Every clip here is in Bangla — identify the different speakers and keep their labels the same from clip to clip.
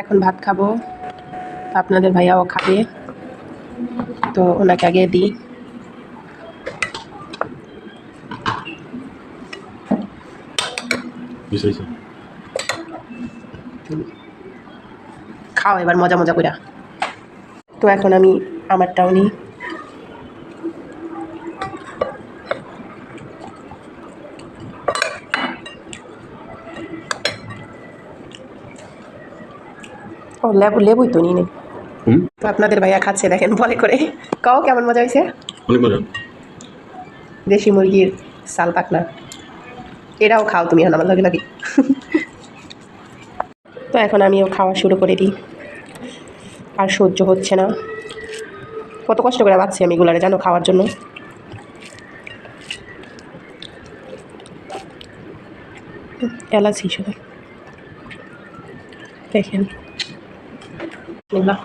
Speaker 1: এখন ভাত খাবো, আপনাদের ভাইয়াও খাবে, তো ওনাকে আগে দিই। খাও এবার মজা মজা করে। তো এখন আমি আমারটাও নিই। ও লেবুই তো নিই। তো আপনাদের ভাইয়া খাচ্ছে, দেখেন বলে করে। কাও কেমন মজা হয়েছে?
Speaker 2: অনেক মজা।
Speaker 1: দেশি মুরগির সাল পাকনা, এটাও খাও তুমি এখন আমার লগে লাগে। তো এখন আমিও খাওয়া শুরু করে দিই, আর সহ্য হচ্ছে না। কত কষ্ট করে বাঁচছি আমি এগুলারে জানো খাওয়ার জন্য। এলাচি শুধু দেখেন এগুলা।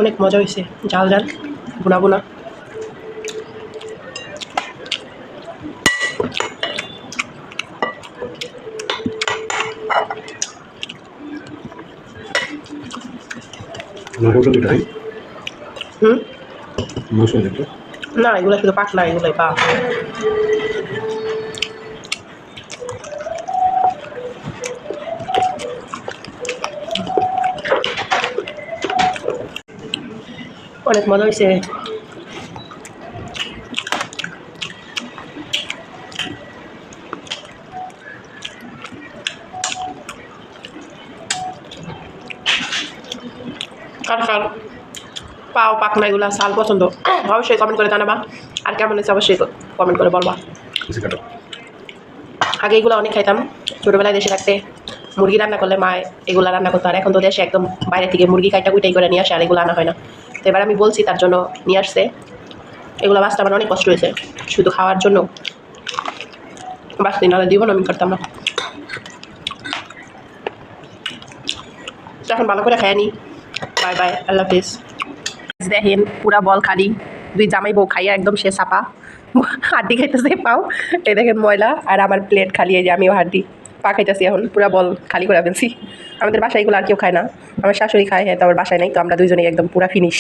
Speaker 1: অনেক মজা হয়েছে, ঝাল ঝাল বোনা বোনা। না এগুলো শুধু পাতলা, এগুলোই পা। অনেক মজা হয়েছে। কার কার পাও পাকনা এগুলা সাল পছন্দ অবশ্যই কমেন্ট করে জানাবা, আর কেমন হয়েছে অবশ্যই কমেন্ট করে বলবা। আগে এগুলো অনেক খাইতাম ছোটোবেলায়, দেশে থাকতে মুরগি রান্না করলে মা এগুলো রান্না করতো, আর এখন তো দেশে একদম বাইরে থেকে মুরগি কাইটা কুইটাই করে নিয়ে আসে, আর এগুলো আনা হয় না। তো এবার আমি বলছি তার জন্য নিয়ে আসছে। এগুলো বাঁচতে আমার অনেক কষ্ট হয়েছে, শুধু খাওয়ার জন্য বাঁচতে, নাহলে জীবন আমি করতাম না। এখন ভালো করে খাই নি। বাই বাই, আল্লাহ হাফিজ। দেখেন পুরা বল খালি, দুই জামাই বউ খাইয়া একদম সে চাপা, হাড্ডি খাইতেছে পাও, এই দেখেন ময়লা, আর আমার প্লেট খালি, এই যে আমিও হাড্ডি পা খাইতেছি এখন, পুরা বল খালি করে ফেলছি। আমাদের বাসায় এগুলো আর কেউ খায় না, আমার শাশুড়ি খায়, হ্যাঁ তো আমার বাসায় নাই, তো আমরা দুইজনেই একদম পুরা ফিনিশ।